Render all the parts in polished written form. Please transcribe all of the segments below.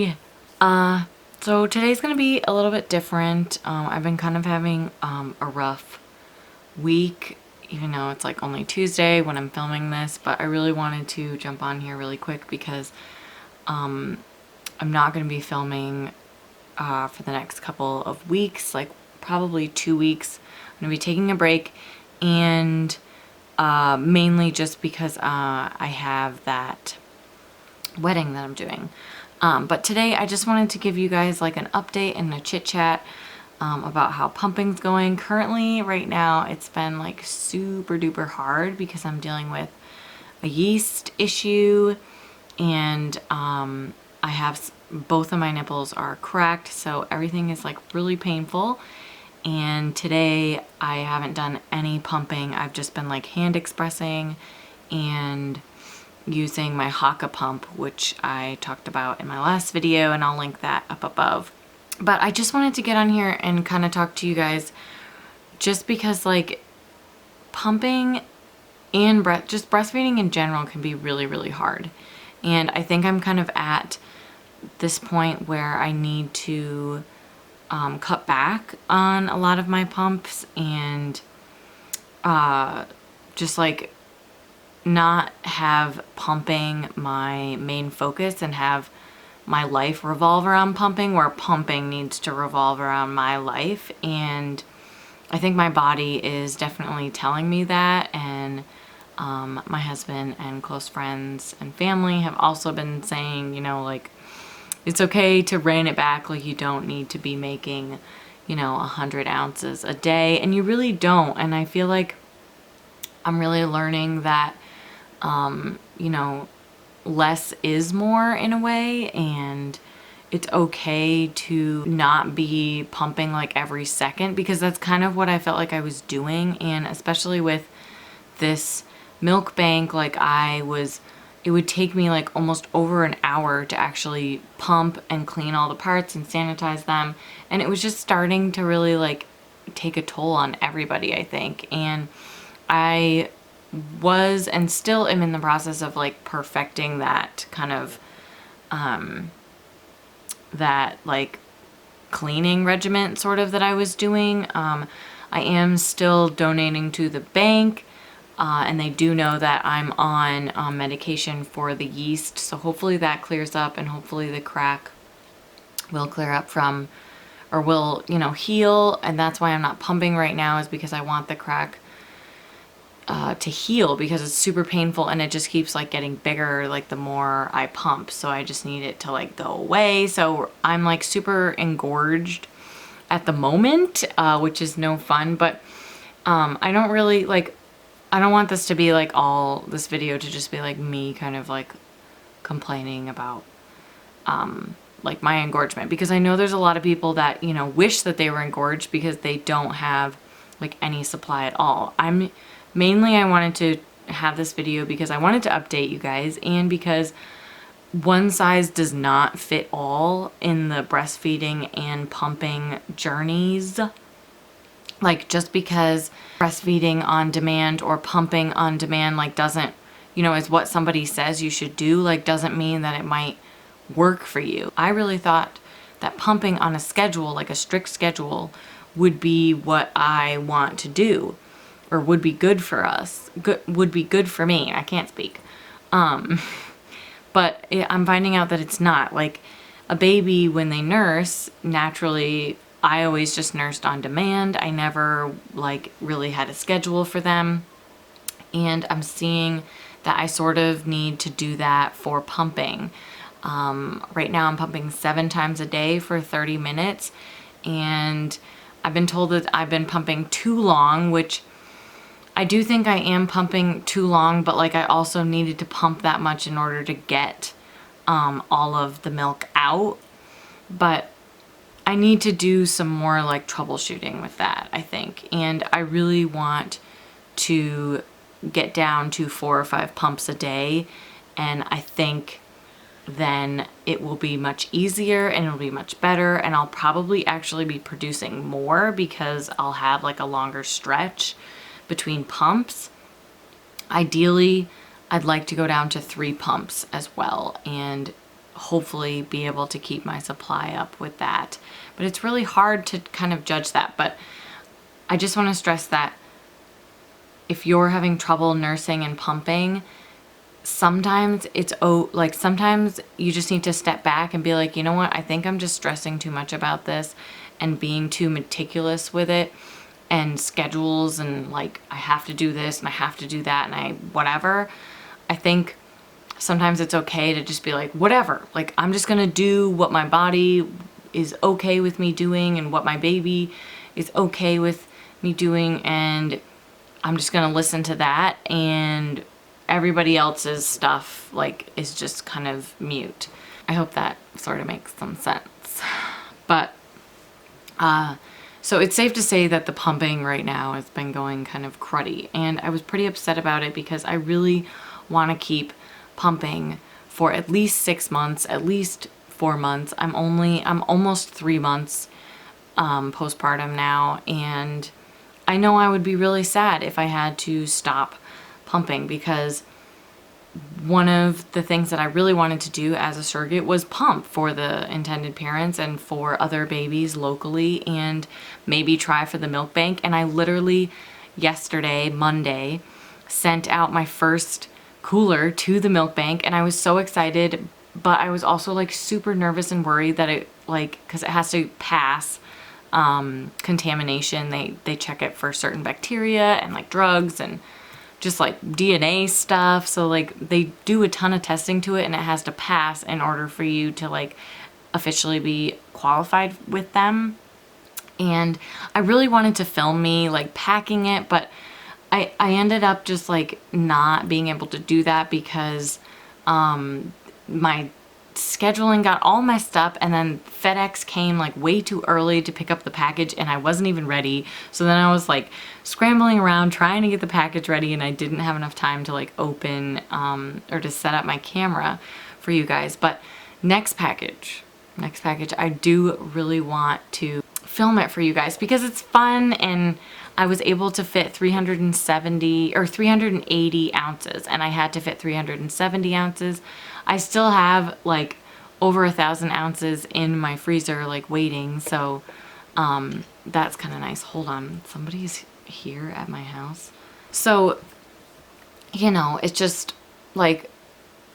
Hi! So today's gonna be a little bit different. I've been kind of having a rough week, even though it's like only Tuesday when I'm filming this, but I really wanted to jump on here really quick because I'm not gonna be filming for the next couple of weeks, like probably 2 weeks. I'm gonna be taking a break, and mainly just because I have that wedding that I'm doing. But today I just wanted to give you guys like an update and a chit chat about how pumping's going. Currently, right now, it's been like super duper hard because I'm dealing with a yeast issue, and I have both of my nipples are cracked, so everything is like really painful. And today I haven't done any pumping. I've just been like hand expressing and using my Haka pump, which I talked about in my last video, and I'll link that up above. But I just wanted to get on here and kind of talk to you guys just because like pumping and just breastfeeding in general can be really, really hard. And I think I'm kind of at this point where I need to cut back on a lot of my pumps and just like not have pumping my main focus and have my life revolve around pumping, where pumping needs to revolve around my life. And I think my body is definitely telling me that, and my husband and close friends and family have also been saying, you know, like, it's okay to rein it back, like you don't need to be making, you know, 100 ounces a day, and you really don't. And I feel like I'm really learning that you know, less is more in a way, and it's okay to not be pumping like every second, because that's kind of what I felt like I was doing. And especially with this milk bank, like it would take me like almost over an hour to actually pump and clean all the parts and sanitize them, and it was just starting to really like take a toll on everybody, I think. And I was and still am in the process of like perfecting that kind of that like cleaning regimen sort of that I was doing. I am still donating to the bank, and they do know that I'm on medication for the yeast, so hopefully that clears up, and hopefully the crack will clear up from, or will, you know, heal. And that's why I'm not pumping right now, is because I want the crack to heal, because it's super painful and it just keeps like getting bigger like the more I pump. So I just need it to like go away. So I'm like super engorged at the moment, which is no fun. But I don't really like, I don't want this to be like all this video to just be like me kind of like complaining about like my engorgement, because I know there's a lot of people that, you know, wish that they were engorged because they don't have like any supply at all. Mainly I wanted to have this video because I wanted to update you guys, and because one size does not fit all in the breastfeeding and pumping journeys. Like, just because breastfeeding on demand or pumping on demand like doesn't, you know, is what somebody says you should do, like doesn't mean that it might work for you. I really thought that pumping on a schedule, like a strict schedule, would be what I want to do, or would be good for us, would be good for me. I can't speak. But I'm finding out that it's not. Like a baby, when they nurse, naturally, I always just nursed on demand. I never like really had a schedule for them. And I'm seeing that I sort of need to do that for pumping. Right now I'm pumping 7 times a day for 30 minutes. And I've been told that I've been pumping too long, which I do think I am pumping too long, but like I also needed to pump that much in order to get all of the milk out. But I need to do some more like troubleshooting with that, I think. And I really want to get down to 4 or 5 pumps a day. And I think then it will be much easier and it'll be much better. And I'll probably actually be producing more because I'll have like a longer stretch between pumps. Ideally, I'd like to go down to 3 pumps as well, and hopefully be able to keep my supply up with that. But it's really hard to kind of judge that. But I just want to stress that if you're having trouble nursing and pumping, sometimes sometimes you just need to step back and be like, you know what, I think I'm just stressing too much about this and being too meticulous with it, and schedules, and like I have to do this and I have to do that and whatever. I think sometimes it's okay to just be like, whatever, like I'm just gonna do what my body is okay with me doing and what my baby is okay with me doing, and I'm just gonna listen to that, and everybody else's stuff like is just kind of mute. I hope that sort of makes some sense. But so it's safe to say that the pumping right now has been going kind of cruddy, and I was pretty upset about it because I really want to keep pumping for at least 6 months, at least 4 months. I'm almost 3 months postpartum now, and I know I would be really sad if I had to stop pumping, because one of the things that I really wanted to do as a surrogate was pump for the intended parents and for other babies locally, and maybe try for the milk bank. And I literally yesterday, Monday, sent out my first cooler to the milk bank, and I was so excited, but I was also like super nervous and worried that it, like, because it has to pass contamination. They check it for certain bacteria and like drugs and just like DNA stuff. So like they do a ton of testing to it, and it has to pass in order for you to like officially be qualified with them. And I really wanted to film me like packing it, but I ended up just like not being able to do that because my scheduling got all messed up, and then FedEx came like way too early to pick up the package, and I wasn't even ready. So then I was like scrambling around trying to get the package ready, and I didn't have enough time to like open or to set up my camera for you guys. But next package, I do really want to film it for you guys because it's fun, and I was able to fit 370 or 380 ounces, and I had to fit 370 ounces. I still have like over 1,000 ounces in my freezer, like waiting. So that's kind of nice. Hold on, somebody's here at my house. So, you know, it's just like,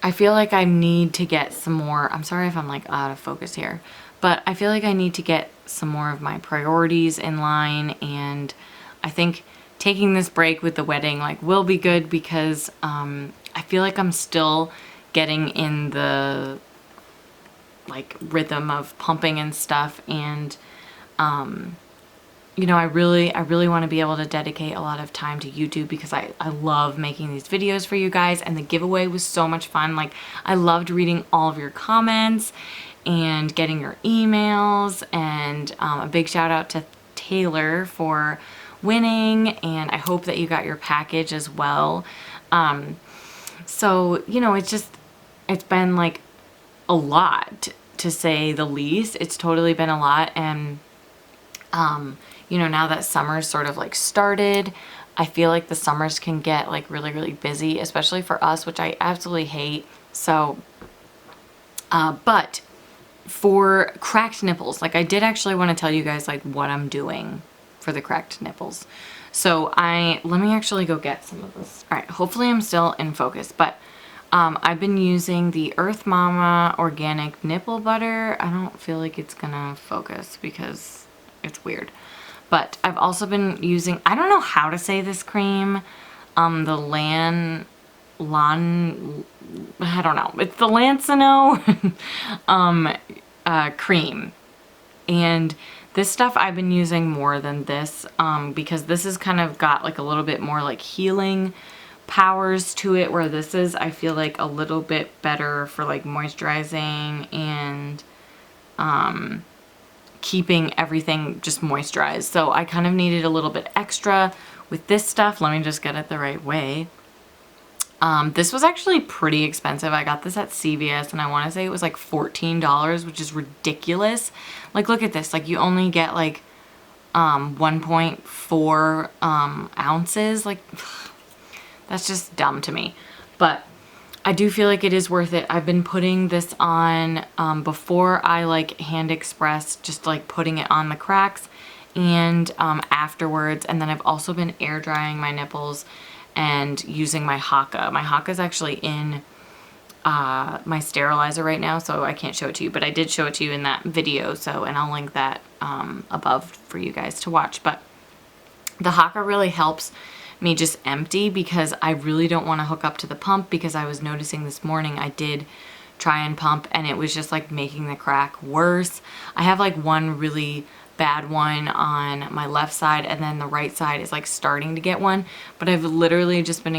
I feel like I need to get some more, I'm sorry if I'm like out of focus here, but I feel like I need to get some more of my priorities in line. And I think taking this break with the wedding like will be good, because I feel like I'm still getting in the like rhythm of pumping and stuff. And you know, I really want to be able to dedicate a lot of time to YouTube, because I love making these videos for you guys, and the giveaway was so much fun. Like I loved reading all of your comments and getting your emails, and a big shout out to Taylor for winning, and I hope that you got your package as well. So, you know, it's been like a lot, to say the least. It's totally been a lot. And, you know, now that summer's sort of like started, I feel like the summers can get like really, really busy, especially for us, which I absolutely hate. So, but for cracked nipples, like I did actually want to tell you guys like what I'm doing for the cracked nipples. So let me actually go get some of this. All right, hopefully I'm still in focus, but I've been using the Earth Mama organic nipple butter. I don't feel like it's gonna focus because it's weird. But I've also been using, I don't know how to say this cream, the I don't know. It's the Lancino cream. And this stuff I've been using more than this because this has kind of got like a little bit more like healing powers to it, where this is, I feel like, a little bit better for like moisturizing and keeping everything just moisturized. So I kind of needed a little bit extra with this stuff. Let me just get it the right way. This was actually pretty expensive. I got this at CVS, and I want to say it was like $14, which is ridiculous. Like, look at this. Like, you only get like 1.4 ounces. Like, that's just dumb to me. But I do feel like it is worth it. I've been putting this on before I like hand express, just like putting it on the cracks, and afterwards. And then I've also been air drying my nipples and using my Haka. My Haka is actually in my sterilizer right now, so I can't show it to you, but I did show it to you in that video, so, and I'll link that above for you guys to watch. But the Haka really helps me just empty, because I really don't want to hook up to the pump, because I was noticing this morning I did try and pump and it was just like making the crack worse. I have like one really bad one on my left side, and then the right side is like starting to get one, but I've literally just been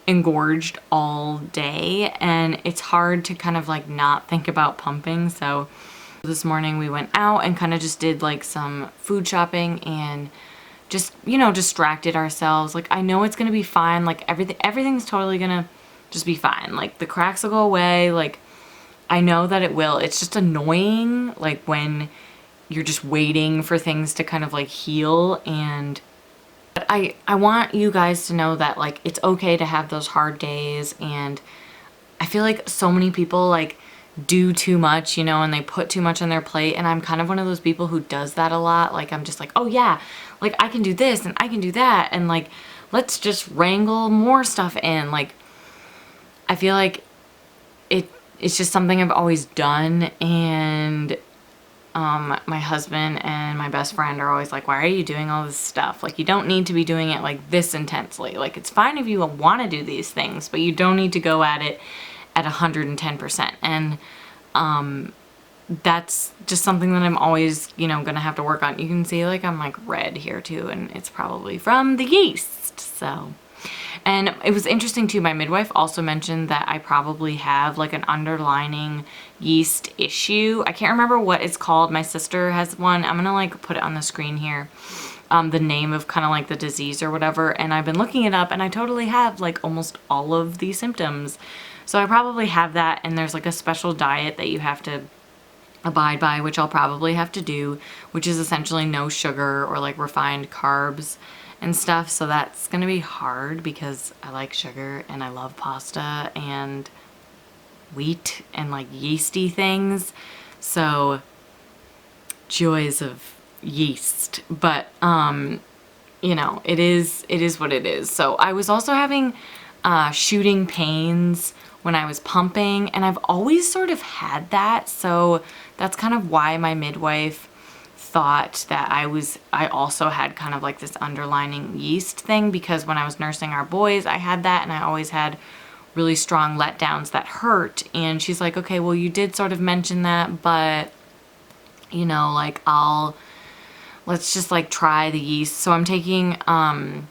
engorged all day, and it's hard to kind of like not think about pumping. So this morning we went out and kind of just did like some food shopping and just, you know, distracted ourselves. Like, I know it's gonna be fine. Like, everything's totally gonna just be fine. Like, the cracks will go away. Like, I know that it will. It's just annoying, like, when you're just waiting for things to kind of like heal. And but I want you guys to know that like it's okay to have those hard days. And I feel like so many people like do too much, you know, and they put too much on their plate, and I'm kind of one of those people who does that a lot. Like, I'm just like, oh yeah, like I can do this and I can do that, and like let's just wrangle more stuff in. Like, I feel like it's just something I've always done, and my husband and my best friend are always like, why are you doing all this stuff? Like, you don't need to be doing it like this intensely. Like, it's fine if you want to do these things, but you don't need to go at it at 110%. And that's just something that I'm always, you know, gonna have to work on. You can see like I'm like red here too, and it's probably from the yeast. So, and it was interesting too, my midwife also mentioned that I probably have like an underlying yeast issue. I can't remember what it's called. My sister has one. I'm gonna like put it on the screen here, the name of kind of like the disease or whatever, and I've been looking it up, and I totally have like almost all of the symptoms. So I probably have that, and there's like a special diet that you have to abide by, which I'll probably have to do, which is essentially no sugar or like refined carbs and stuff. So that's gonna be hard, because I like sugar and I love pasta and wheat and like yeasty things. So joys of yeast. But you know, it is what it is. So I was also having shooting pains when I was pumping, and I've always sort of had that. So that's kind of why my midwife thought that I also had kind of like this underlying yeast thing, because when I was nursing our boys, I had that, and I always had really strong letdowns that hurt. And she's like, okay, well, you did sort of mention that, but you know, like let's just like try the yeast. So I'm taking, I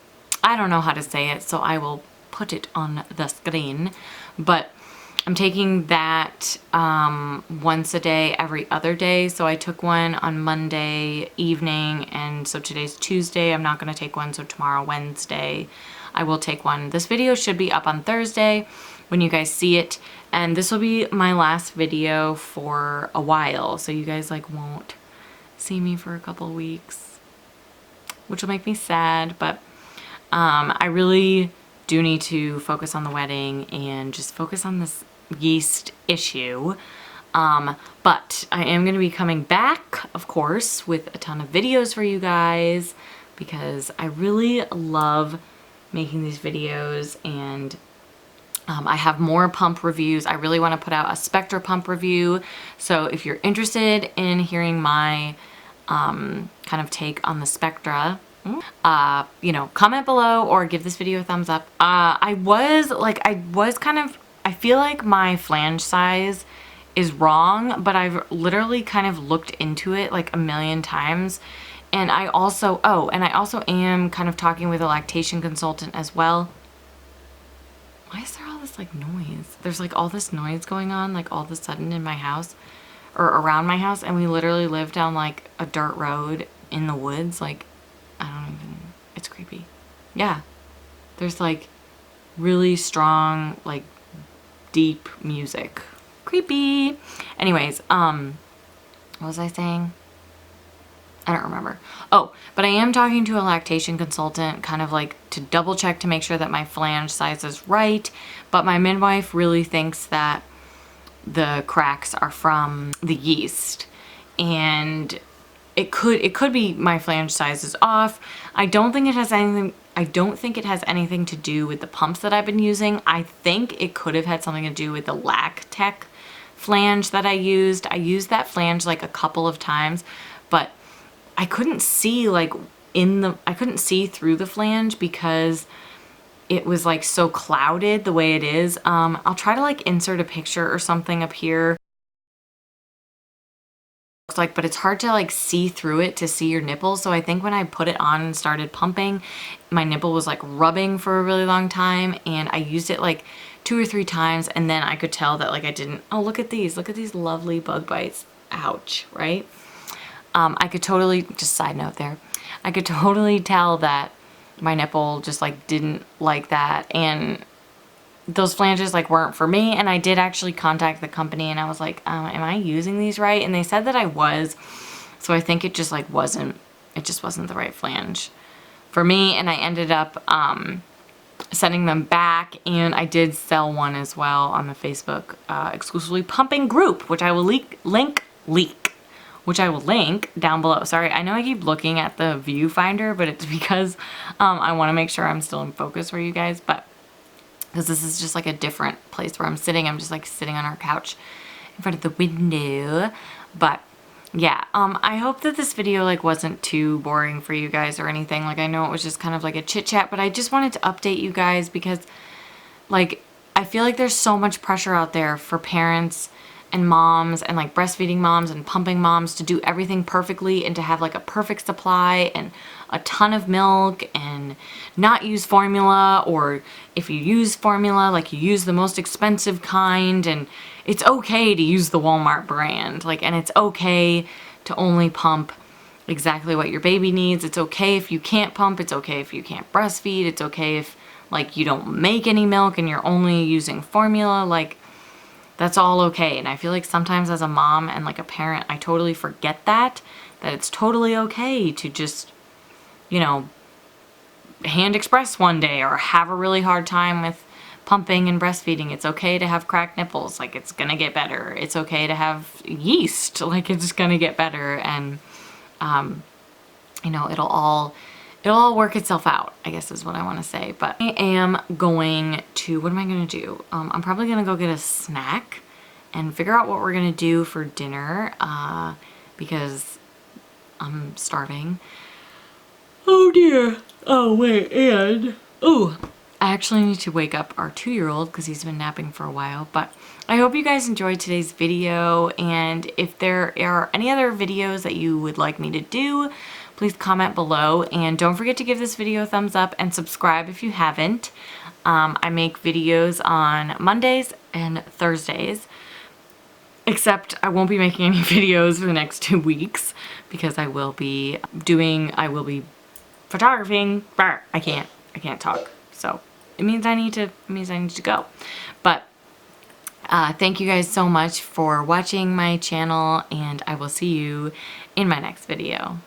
don't know how to say it, so I will put it on the screen, but I'm taking that once a day, every other day. So I took one on Monday evening, and so today's Tuesday. I'm not going to take one, so tomorrow, Wednesday, I will take one. This video should be up on Thursday when you guys see it, and this will be my last video for a while, so you guys like won't see me for a couple weeks, which will make me sad. But I really do need to focus on the wedding and just focus on this yeast issue. But I am going to be coming back, of course, with a ton of videos for you guys, because I really love making these videos. And I have more pump reviews. I really want to put out a Spectra pump review. So if you're interested in hearing my kind of take on the Spectra, you know, comment below or give this video a thumbs up. I feel like my flange size is wrong, but I've literally kind of looked into it like a million times. And I also am kind of talking with a lactation consultant as well. Why is there all this like noise? There's like all this noise going on like all of a sudden in my house or around my house, and we literally live down like a dirt road in the woods. Like, I don't even, it's creepy. Yeah, there's like really strong like deep music. Creepy. Anyways, what was I saying? I don't remember. Oh, but I am talking to a lactation consultant kind of like to double check to make sure that my flange size is right. But my midwife really thinks that the cracks are from the yeast, and it could be my flange size is off. I don't think it has anything to do with the pumps that I've been using. I think it could have had something to do with the Lactech flange that I used. I used that flange like a couple of times, but I couldn't see I couldn't see through the flange because it was like so clouded the way it is. I'll try to like insert a picture or something up here. Looks like, but it's hard to like see through it to see your nipples. So I think when I put it on and started pumping, my nipple was like rubbing for a really long time, and I used it like 2 or 3 times, and then I could tell that like I didn't. Oh, look at these lovely bug bites. Ouch, right? I could totally, just side note there, I could totally tell that my nipple just like didn't like that, and those flanges like weren't for me. And I did actually contact the company and I was like, am I using these right? And they said that I was. So I think it just like wasn't the right flange for me. And I ended up sending them back, and I did sell one as well on the Facebook exclusively pumping group, which I will link down below. Sorry, I know I keep looking at the viewfinder, but it's because I want to make sure I'm still in focus for you guys, but because this is just like a different place where I'm sitting. I'm just like sitting on our couch in front of the window. But yeah, I hope that this video like wasn't too boring for you guys or anything. Like, I know it was just kind of like a chit chat, but I just wanted to update you guys because like I feel like there's so much pressure out there for parents and moms and like breastfeeding moms and pumping moms to do everything perfectly and to have like a perfect supply and a ton of milk and not use formula, or if you use formula, like you use the most expensive kind, and it's okay to use the Walmart brand, like, and it's okay to only pump exactly what your baby needs. It's okay if you can't pump, it's okay if you can't breastfeed, it's okay if like you don't make any milk and you're only using formula, like that's all okay. And I feel like sometimes as a mom and like a parent, I totally forget that it's totally okay to just, you know, hand express one day or have a really hard time with pumping and breastfeeding. It's okay to have cracked nipples, like it's gonna get better. It's okay to have yeast, like it's gonna get better. And you know, it'll all work itself out, I guess is what I want to say. But I am going to, what am I going to do? I'm probably going to go get a snack and figure out what we're going to do for dinner because I'm starving. Oh dear. Oh wait, and oh, I actually need to wake up our 2-year-old because he's been napping for a while. But I hope you guys enjoyed today's video, and if there are any other videos that you would like me to do, please comment below, and don't forget to give this video a thumbs up and subscribe if you haven't. I make videos on Mondays and Thursdays, except I won't be making any videos for the next 2 weeks because I will be photographing. I can't talk, so it means I need to go. But thank you guys so much for watching my channel, and I will see you in my next video.